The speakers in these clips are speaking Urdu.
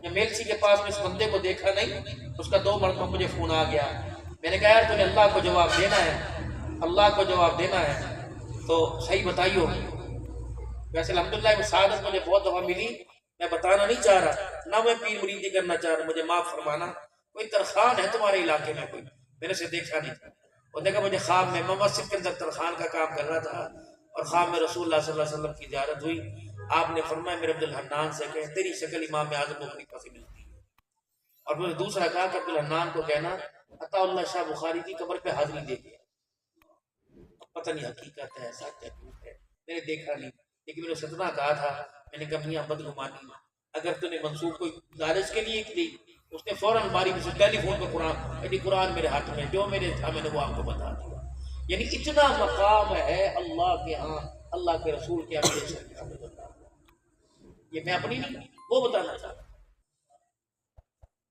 میں میلسی کے پاس میں اس بندے کو دیکھا نہیں، اس کا 2 مرتبہ مجھے فون آ گیا. میں نے کہا یار تمہیں اللہ کو جواب دینا ہے، اللہ کو جواب دینا ہے تو صحیح بتائیو. ویسے الحمدللہ وہ سعادت مجھے بہت دفعہ ملی، میں بتانا نہیں چاہ رہا، نہ میں پیر مریدی کرنا چاہ رہا، مجھے معاف فرمانا. کوئی ترخان ہے تمہارے علاقے میں؟ کوئی میں نے اسے دیکھا نہیں. اور دیکھا مجھے خواب میں مسجد کے اندر ترخان کا کام کر رہا تھا، اور خواب میں رسول اللہ صلی اللہ علیہ وسلم کی زیارت ہوئی. آپ نے فرمایا میرے عبدالحنان سے کہ تیری شکل امام اعظم کو خلیفہ سے ملتی ہے. اور مجھے دوسرا کہا کہ عبدالحنان کو کہنا عطا اللہ شاہ بخاری کی قبر پہ حاضری دے دیا. پتہ نہیں حقیقت ہے سچ ہے جھوٹ ہے، میں نے دیکھا نہیں، لیکن میں نے ستنا کہا تھا. میں نے کہا میاں بدگمانی، اگر تو نے منسوخ کوئی لالچ کے لیے دی، اس نے فوراً باری میں سے ٹیلی فون پہ قرآن میرے ہاتھ میں، جو میرے تھا میں نے وہ آپ کو بتا دیا. یعنی اتنا مقام ہے اللہ کے ہاں، اللہ کے رسول کے ہاں. یہ میں اپنی نہیں، وہ بتانا چاہتا.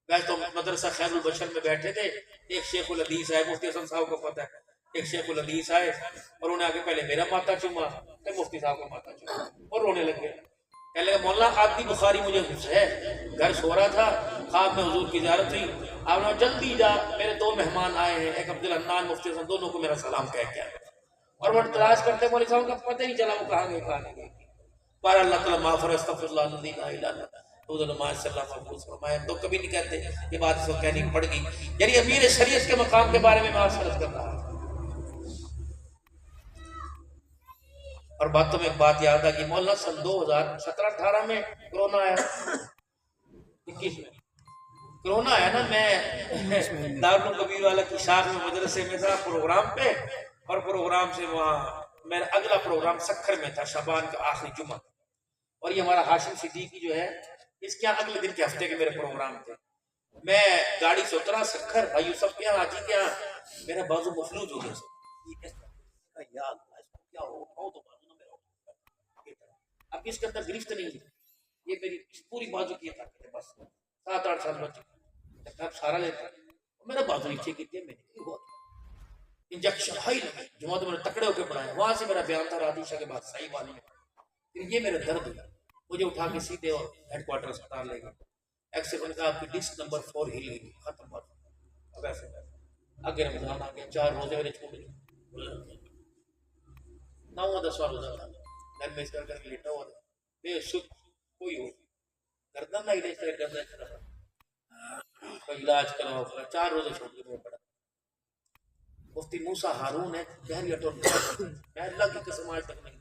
ویسے تو مدرسہ خیر البشر میں بیٹھے تھے، ایک شیخ الحدیث ہے، مفتی حسن صاحب کو پتہ ہے، ایک شیخ الحدیث آئے اور انہیں آگے پہلے میرا ماتھا چوما، پھر مفتی صاحب کا ماتھا چوما اور رونے لگ گئے. کہنے لگا مولانا آپ کی بخاری مجھے غصہ ہے، گھر سو رہا تھا، خواب میں حضور کی زیارت ہوئی، آپ نے جلدی جا، میرے 2 مہمان آئے ہیں، ایک عبدالحنان مفتی حسن، دونوں کو میرا سلام کہہ کے آئے. اور وہ تلاش کرتے مولوی صاحب کا پتہ نہیں چلا وہ کہاں گئے کہاں نہیں گئے. پر اللہ تعالیٰ معاف فرمائے، استغفر اللہ الذی لا الہ الا هو نماز صلی اللہ علیہ وسلم فرمائے. تو کبھی نہیں کہتے یہ بات اس کو کہنی پڑ گئی. یعنی امیر شریعت کے مقام کے بارے میں بات سرد کر رہا ہے. اور باتوں میں ایک بات یاد آ گئی، مولانا سن 2017-18 میں کرونا آیا، 21 میں کرونا آیا نا. میں دارالکبیر والا کی شاخ میں مدرسے میں تھا پروگرام پہ، اور پروگرام سے وہاں میرا اگلا پروگرام سکھر میں تھا، شعبان کا آخری جمعہ. اور یہ ہمارا ہاشم صدیقی جو ہے، اس کے اگلے دن کے ہفتے کے میرے پروگرام تھے. میں گاڑی سے اترا سکھر بھائی یوسف کے یہاں، حاجی کے یہاں، میرا بازو مفلوج ہو گیا. یا اللہ اس کو کیا ہو، تو بازو نہ میرا. اب اس کے اندر گرفت نہیں ہے، یہ میری پوری بازو کی طاقت ہے. بس 7-8 سال بچے اب سارا لیتا میرا بازو نیچے کی تھی. میں نے ہوا انجیکشن ہائی لگے، جمعہ تو میں نے تکڑے ہو کے پڑھایا. وہاں سے میرا بیان تھا رادیشہ کے بعد صحیح والی میں. پھر یہ میرا درد ہوا، مجھے اٹھا کے سیدھے اور ہیڈ کوارٹر اسپتال لے گئے. ایکس رے نے کہا آپ کی ڈسک نمبر 4 ہل گئی، ختم بات. اب ایسے آگے رمضان آ گیا، 4 روزے میرے چھوٹ گئے. 9-10 روزہ تھا، گھر میں اس کر کے لیٹا ہوا تھا بے شک. کوئی ہو گردن نہ ہلے، اس طرح گردن چلا علاج کرواؤ. 4 روزے چھوٹ کے پڑا. مفتی موسیٰ ہارون ہے بحری اٹور، میں اللہ کی قسم آج تک نہیں.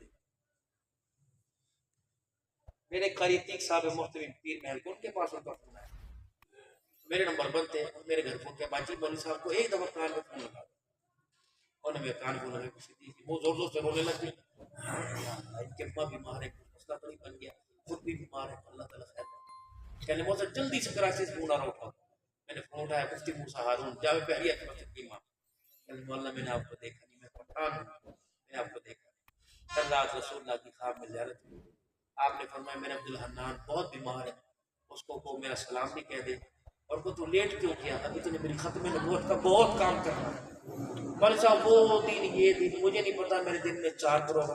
میرے قاری تیک صاحب مفتی پیر محل کو، ان کے پاس ان کا فون ہے، میرے نمبر بنتے ہیں، میرے گھر فون کیا باجی مولوی صاحب کو ایک دفعہ کان میں فون لگا، اور نے میرے کان کو لگے کسی تیز وہ زور زور سے رونے لگ گئی. ان کے ماں بیمار ہے، مسئلہ تو نہیں بن گیا، خود بھی بیمار ہے، اللہ تعالیٰ خیر ہے. کہنے موسیٰ جلدی سے کراچی سے فون آ رہا اٹھا. میں نے فون اٹھایا، مفتی موسیٰ ہارون جامع بحریہ کی مسجد کی امام. کہنے مولانا میں نے آپ کو دیکھا نہیں، میں پٹھان ہوں، میں نے آپ کو دیکھا نہیں. کل رات رسول اللہ کی خواب میں زیارت ہوئی، آپ نے فرمایا میرا عبدالحنان بہت بیمار ہے، اس کو میرا سلام نہیں کہہ دے. اور کو تو لیٹ کیوں کیا، ابھی تو نے میری ختم نبوت کا بہت کام کرنا ہے. مولوی صاحب وہ دن یہ دن مجھے نہیں پتا، میرے دن میں 4 کروڑ.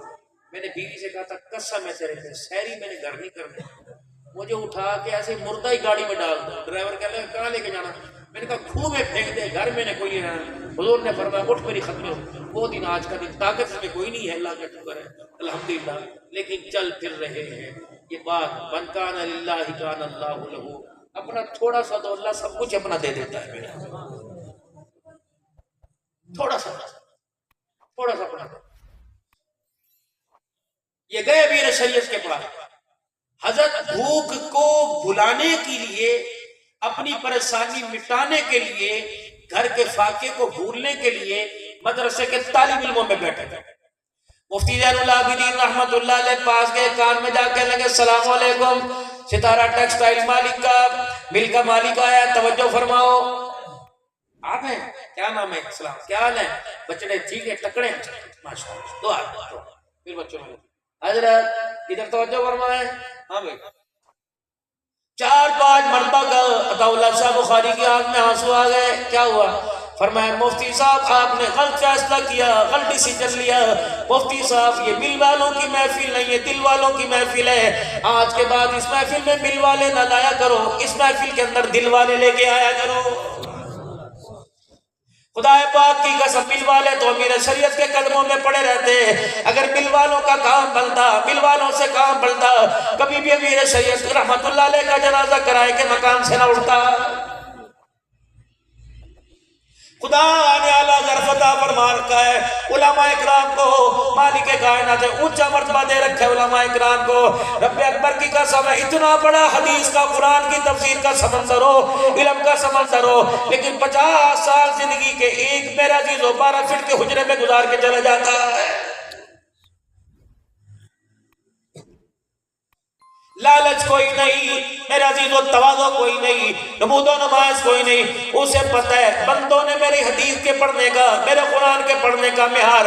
میں نے بیوی سے کہا تھا قسم ہے تیرے پہ سحری میں نے گھر نہیں کرنے. مجھے اٹھا کے ایسے مردہ ہی گاڑی میں ڈال دو. ڈرائیور کہہ لگا کہاں لے کے جانا؟ میں نے کہا کھو میں پھینک دے، گھر میں نے کوئی نہیں رہنا. حضور نے فرمایا اٹھ میری ختم ہو. وہ دن آج کا دن، طاقت میں کوئی نہیں ہے، اللہ کا شکر ہے الحمدللہ، لیکن چل پھر رہے ہیں. یہ بات من کان للہ کان اللہ لہ، اپنا تھوڑا سا دو، اللہ سب کچھ اپنا دے دیتا ہے. میرا تھوڑا سا اپنا دو. یہ گئے امیر شریعت کے پاس. حضرت بھوک کو بھلانے کے لیے، اپنی پریشانی مٹانے کے لیے، گھر کے فاقے کو بھولنے کے لیے مدرسے کے طالب علموں میں بیٹھے تھے. مفتی زین العابدین رحمت اللہ علیہ پاس گئے، کان میں جا کے لگے السلام علیکم، ستارہ ٹیکسٹائل مالک کا مل کا مالک آیا، توجہ فرماؤ. آپ ہیں؟ کیا نام ہے؟ السلام، کیا حال ہے؟ بچڑے ٹھیک ہے، تکڑے ماشاءاللہ، دعا. پھر بچوں نے حضرت ادھر توجہ فرمائیں. ہاں بھائی 4-5 مرتبہ کا عطا اللہ صاحب بخاری کی آنکھ میں آنسو آ گئے. کیا ہوا؟ فرمایا مفتی صاحب آپ نے غلط فیصلہ کیا، غلط ڈیسیجن لیا، مفتی صاحب یہ دل والوں کی محفل نہیں، یہ دل والوں کی محفل ہے، آج کے بعد اس محفل میں دل والے نہ لایا کرو، اس محفل کے اندر دل والے لے کے آیا کرو۔ خدا پاک کی قسم مل والے تو امیر شریعت کے قدموں میں پڑے رہتے، اگر مل والوں کا کام بنتا، مل والوں سے کام بنتا، کبھی بھی امیر شریعت رحمت اللہ علیہ کا جنازہ کرائے کے مقام سے نہ اٹھتا۔ خدا نے اعلیٰ ظرف عطا فرما رکھا ہے علماء اکرام کو، مالک کائنات نے اونچا مرتبہ دے رکھا ہے علماء اکرام کو۔ رب اکبر کی قسم ہے اتنا بڑا حدیث کا قرآن کی تفسیر کا سمندر ہو، علم کا سمندر ہو، لیکن 50 سال زندگی کے ایک میرا عزیز و 12 فٹ کے حجرے میں گزار کے چلا جاتا ہے۔ لالچ کوئی نہیں میرے عزیز و تواضع کوئی نہیں، نمود و نمائش کوئی نہیں، اسے پتہ ہے بندوں نے میری حدیث کے پڑھنے کا، میرے قرآن کے پڑھنے کا معیار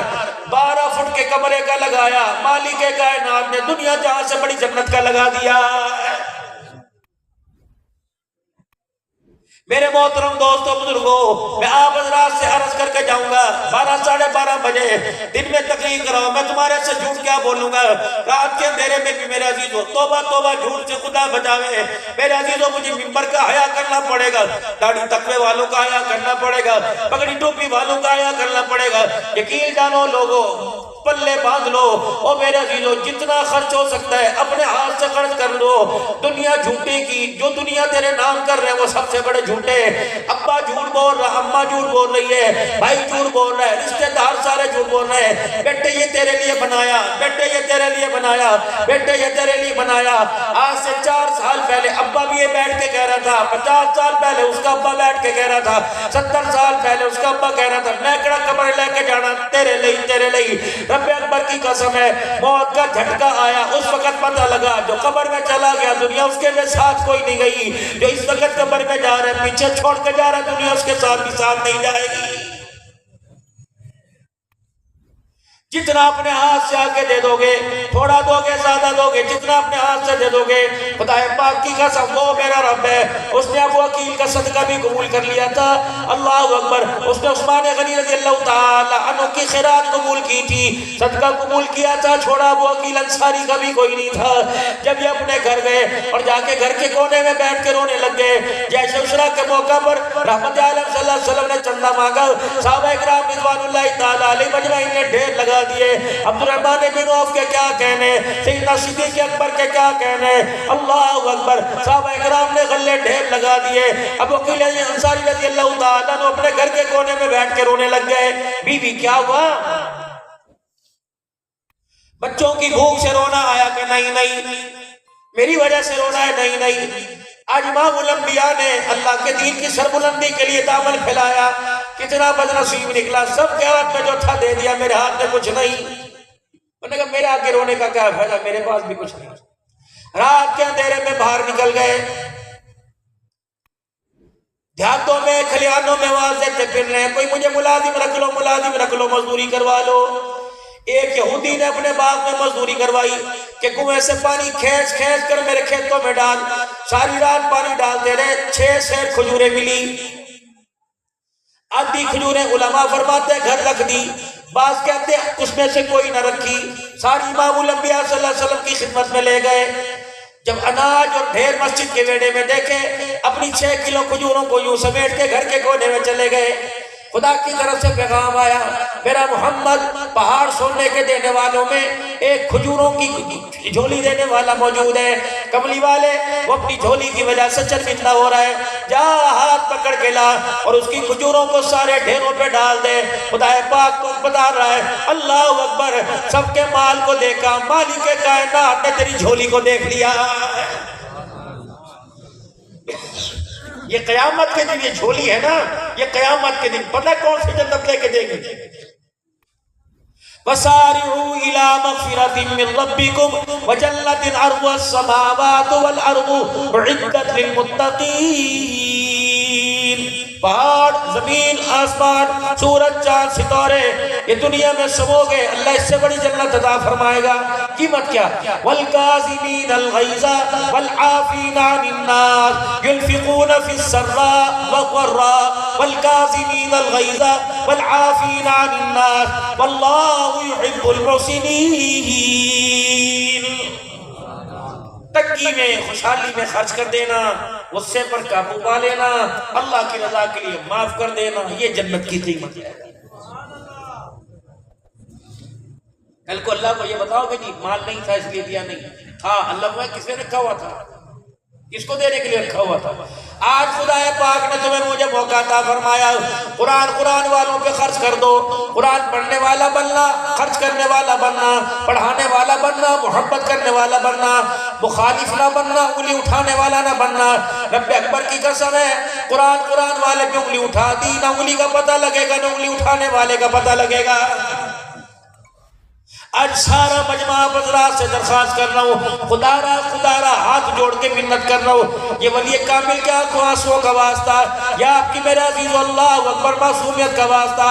12 فٹ کے کمرے کا لگایا، مالک کائنات نے دنیا جہاں سے بڑی جنت کا لگا دیا۔ میرے محترم دوستوں بزرگوں، میں آپ حضرات سے عرض کر کے جاؤں گا 12 ساڑھے 12 بجے دن میں تقریر کراؤں، میں تمہارے سے جھوٹ کیا بولوں گا؟ رات کے اندھیرے میں بھی میرے عزیزو توبہ توبہ جھوٹ سے خدا بچاوے، میرے عزیزو مجھے منبر کا حیا کرنا پڑے گا، داڑھی تقوی والوں کا حیا کرنا پڑے گا، پگڑی ٹوپی والوں کا حیا کرنا پڑے گا۔ یقین جانو لوگوں پلے باندھ لو، او میرے عزیزو جتنا خرچ ہو سکتا ہے اپنے ہاتھ سے خرچ کر لو۔ دنیا جھوٹے کی، جو دنیا تیرے نام کر رہے ہیں وہ سب سے بڑے جھوٹے، ابا جھوٹ بول رہا، اماں جھوٹ بول رہی ہے، بھائی جھوٹ بول رہا ہے، رشتہ دار سارے جھوٹ بول رہے ہیں، بیٹے یہ تیرے لیے بنایا، بیٹے یہ تیرے لیے بنایا، بیٹے یہ تیرے لیے بنایا۔ آج سے 4 سال پہلے ابا بھی یہ بیٹھ کے کہہ رہا تھا، 50 سال پہلے اس کا ابا بیٹھ کے کہہ رہا تھا، 70 سال پہلے اس کا ابا کہہ رہا تھا میں کڑا قبر لے کے جانا تیرے لئی تیرے لئی۔ رب اکبر کی قسم ہے موت کا جھٹکا آیا، اس وقت پتہ لگا جو قبر میں چلا گیا دنیا اس کے ساتھ کوئی نہیں گئی، جو اس وقت قبر میں جا رہا ہے پیچھے چھوڑ کے جا رہا ہے دنیا اس کے ساتھ بھی ساتھ نہیں جائے گی۔ جتنا اپنے ہاتھ سے آگے دے دو گے، تھوڑا دو گے زیادہ دو گے، جتنا اپنے ہاتھ سے دے دو گے، خدا پاک کی قسم وہ میرا رب ہے، اس نے ابو عقیل کا صدقہ بھی قبول کر لیا تھا، اللہ اکبر، اس نے عثمان غنی رضی اللہ تعالی عنہ کی خیرات قبول کی تھی، صدقہ قبول کیا تھا، چھوڑا ابو عقیل انصاری کا بھی کوئی نہیں تھا۔ جب یہ اپنے گھر گئے اور جا کے گھر کے کونے میں بیٹھ کے رونے لگ گئے، جیش عشرہ کے موقع پر رحمت عالم صلی اللہ علیہ وسلم نے چندہ مانگا، صحابہ کرام رضوان اللہ تعالی علیہ مجمعین نے ڈھیر لگا دیے، عبد الرحمن بن عوف کے کیا کہنے، سیدنا صدیق اکبر کے کیا کہنے، اللہ اکبر، صحابہ کرام نے غلے ڈھیر لگا دیے۔ ابو عقیل انصاری رضی اللہ تعالیٰ عنہ اپنے گھر کے کونے میں بیٹھ کے رونے لگ گئے۔ بی کیا ہوا؟ بچوں کی بھوک سے رونا آیا کہ نہیں، میری وجہ سے رونا ہے نہیں۔ آج امام الانبیاء نے اللہ کے دین کی سربلندی کے لیے دامن پھیلایا، کتنا بدنصیب نکلا، سب کے ہاتھ میں جو تھا دے دیا، میرے ہاتھ میں کچھ نہیں۔ انہوں نے کہا میرے آگے رونے کا کیا فائدہ، میرے پاس بھی کچھ نہیں۔ رات کے اندھیرے میں باہر نکل گئے، دیہاتوں میں کھلیانوں میں آواز دیتے پھر رہے ہیں، کوئی مجھے ملازم رکھ لو، مزدوری کروا لو۔ ایک یہودی نے اپنے باغ میں مزدوری کروائی کہ کنویں سے پانی کھینچ کر میرے کھیتوں میں ڈال، ساری رات پانی ڈالتے رہے، 6 سیر کھجوریں ملی، آدھی کھجوریں علماء فرماتے ہیں گھر رکھ دی، بعض کہتے ہیں اس میں سے کوئی نہ رکھی، ساری امام الانبیاء صلی اللہ علیہ وسلم کی خدمت میں لے گئے۔ جب اناج اور ڈھیر مسجد کے بیڑے میں دیکھے، اپنی 6 کلو کھجوروں کو یوں سمیٹ کے گھر کے کونے میں چلے گئے۔ خدا کی طرف سے پیغام آیا، میرا محمد پہاڑ سونے کے دینے والوں میں ایک کھجوروں کی جھولی دینے والا موجود ہے، کملی والے وہ اپنی جھولی کی وجہ سے شرمندہ ہو رہا ہے، جا ہاتھ پکڑ کے لا اور اس کی کھجوروں کو سارے ڈھیروں پہ ڈال دے۔ خدا پاک کو بتا رہا ہے، اللہ اکبر، سب کے مال کو دیکھا، مالک کائنات نے تیری جھولی کو دیکھ لیا۔ یہ قیامت کے دن یہ جھولی ہے نا، یہ قیامت کے دن پتہ کون سی جنت لے کے دے گی۔ وَسَارِعُوا إِلَىٰ مَغْفِرَةٍ مِّن رَبِّكُمْ وَجَنَّةٍ عَرْضُهَا السَّمَاوَاتُ وَالْأَرْضُ أُعِدَّتْ لِلْمُتَّقِينَ۔ پہاڑ، زمین، آسمان، سورج، چاند، ستارے، یہ دنیا میں سمو گے، اللہ اس سے بڑی جنت عطا فرمائے گا۔ قیمت کیا؟ والکاظمین الغیظ والعافین عن الناس ينفقون في السراء والضراء والکاظمین الغیظ والعافین عن الناس واللہ يحب المحسنین۔ تنگی میں خوشحالی میں خرچ کر دینا، غصے پر قابو پا لینا، اللہ کی رضا کے لیے معاف کر دینا، یہ جنت کی قیمت ہے۔ کل کو اللہ کو یہ بتاؤ کہ جی مال نہیں تھا اس لیے دیا نہیں تھا، اللہ کو کس نے رکھا ہوا تھا، کس کو دینے کے لیے رکھا ہوا تھا۔ آج خدا پاک نے تمہیں مجھے موقع عطا فرمایا، قرآن والوں پہ خرچ کر دو، قرآن پڑھنے والا بننا، خرچ کرنے والا بننا، پڑھانے والا بننا، محبت کرنے والا بننا، مخالف نہ بننا، انگلی اٹھانے والا نہ بننا۔ رب اکبر کی قسم ہے، قرآن والے پہ انگلی اٹھا دی، نہ انگلی کا پتہ لگے گا، نہ انگلی اٹھانے والے کا پتہ لگے گا۔ آج سارا مجمع حضرات سے درخواست کر رہا ہوں، خدا را ہاتھ جوڑ کے منت کر رہا ہوں، یہ ولی کامل کے آنکھوں آنسوؤں کا واسطہ، یا آپ کی میرے عزیز اللہ اکبر معصومیت کا واسطہ،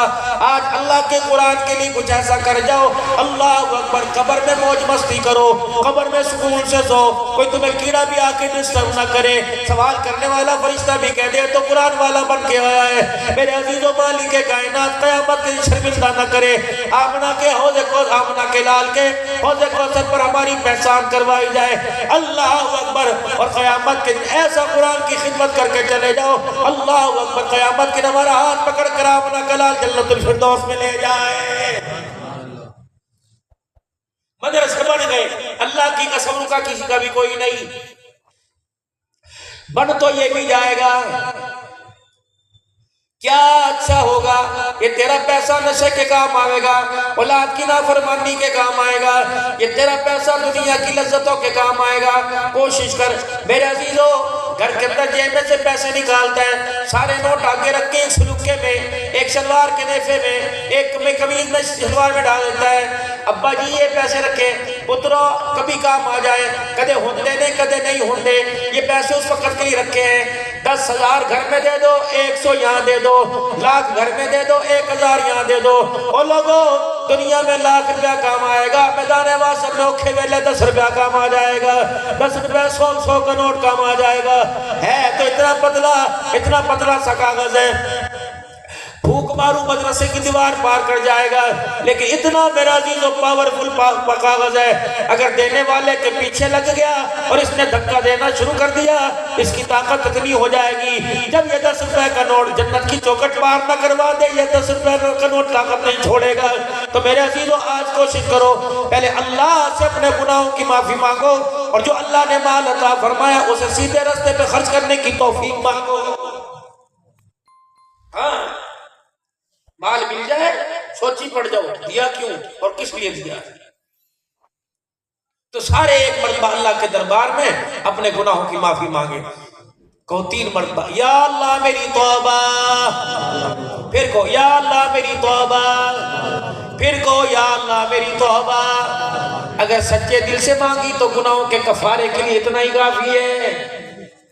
آج اللہ کے قرآن کے لیے کچھ ایسا کر جاؤ، اللہ اکبر، قبر میں موج مستی کرو، قبر میں سکون سے سو، کوئی تمہیں کیڑا بھی آ کے ڈسٹرب نہ کرے، سوال کرنے والا فرشتہ بھی کہہ دے تو قرآن والا بن کے آیا ہے، میرے عزیز و مالک کائنات قیامت کے شرمندہ نہ کرے، آمنہ کے حوض کو آمنہ کے لال کے حوض کوثر پر ہماری پہچان کروائی جائے، اللہ اکبر، اور قیامت کے ایسا قرآن کی خدمت کر کے چلے جاؤ، اللہ اکبر، قیامت کے ہمارا ہاتھ پکڑ کر آمنہ کا لال جنت الفردوس میں لے جائے۔ مدرسے بن گئے، اللہ کی قسم کا کسی کا بھی کوئی نہیں، بن تو یہ بھی جائے گا، کیا اچھا ہوگا، یہ تیرا پیسہ نشے کے کام آئے گا، اولاد کی نافرمانی کے کام آئے گا، یہ تیرا پیسہ دنیا کی لذتوں کے کام آئے گا۔ کوشش کر میرے عزیزو، گھر کے اندر جیب میں سے پیسے نکالتا ہے، سارے نوٹ آگے رکھ کے ایک سلوکے میں، ایک شلوار کے نیفے میں، ایک میں قمیض میں شلوار میں ڈال دیتا ہے، ابا جی یہ پیسے رکھے پترو کبھی کام آ جائے، کدے ہوندے نے کدے نہیں ہوندے، یہ پیسے اس وقت کے لیے رکھے ہیں، 10,000 گھر میں دے دو، 100 یہاں دے دو، لاکھ گھر میں دے دو، 1,000 یہاں دے دو، اور لوگوں دنیا میں لاکھ روپیہ کام آئے گا، میدان واسط میں اوکھے ویلے 10 روپیہ کام آ جائے گا، 10 روپیہ 100 کا نوٹ کام آ جائے گا، ہے تو اتنا پتلا سا کاغذ ہے، پھوک مارو مدرسے کی دیوار پار کر جائے گا، لیکن اتنا میرا عزیز و پاورفل کاغذ ہے، اگر دینے والے کے پیچھے لگ گیا اور اس نے دھکا دینا شروع کر دیا، اس کی طاقت اتنی ہو جائے گی، جب یہ 10 روپے کا نوٹ جنت کی چوکٹ پار نہ کروا دے، یہ 10 روپے کا نوٹ طاقت نہیں چھوڑے گا۔ تو میرے عزیزو آج کوشش کرو، پہلے اللہ سے اپنے گناہوں کی معافی مانگو، اور جو اللہ نے مال عطا فرمایا اسے سیدھے راستے پہ خرچ کرنے کی توفیق مانگو۔ ہاں مال مل جائے سوچی پڑ جاؤ دیا کیوں اور کس لیے دیا، تو سارے ایک مرتبہ اللہ کے دربار میں اپنے گناہوں کی معافی مانگے، کہو 3 مرتبہ یا اللہ میری توبہ، پھر کہو یا اللہ میری توبہ، پھر کہو یا اللہ میری توبہ۔ اگر سچے دل سے مانگی تو گناہوں کے کفارے کے لیے اتنا ہی کافی ہے،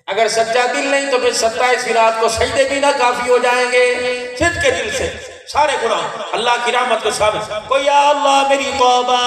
اگر سچا دل نہیں تو پھر 27 رات کو سجدے بھی نہ کافی ہو جائیں گے، صدق کے دل سے سارے گناہ اللہ کی رحمت کو ثابت، کو یا اللہ میری توبہ۔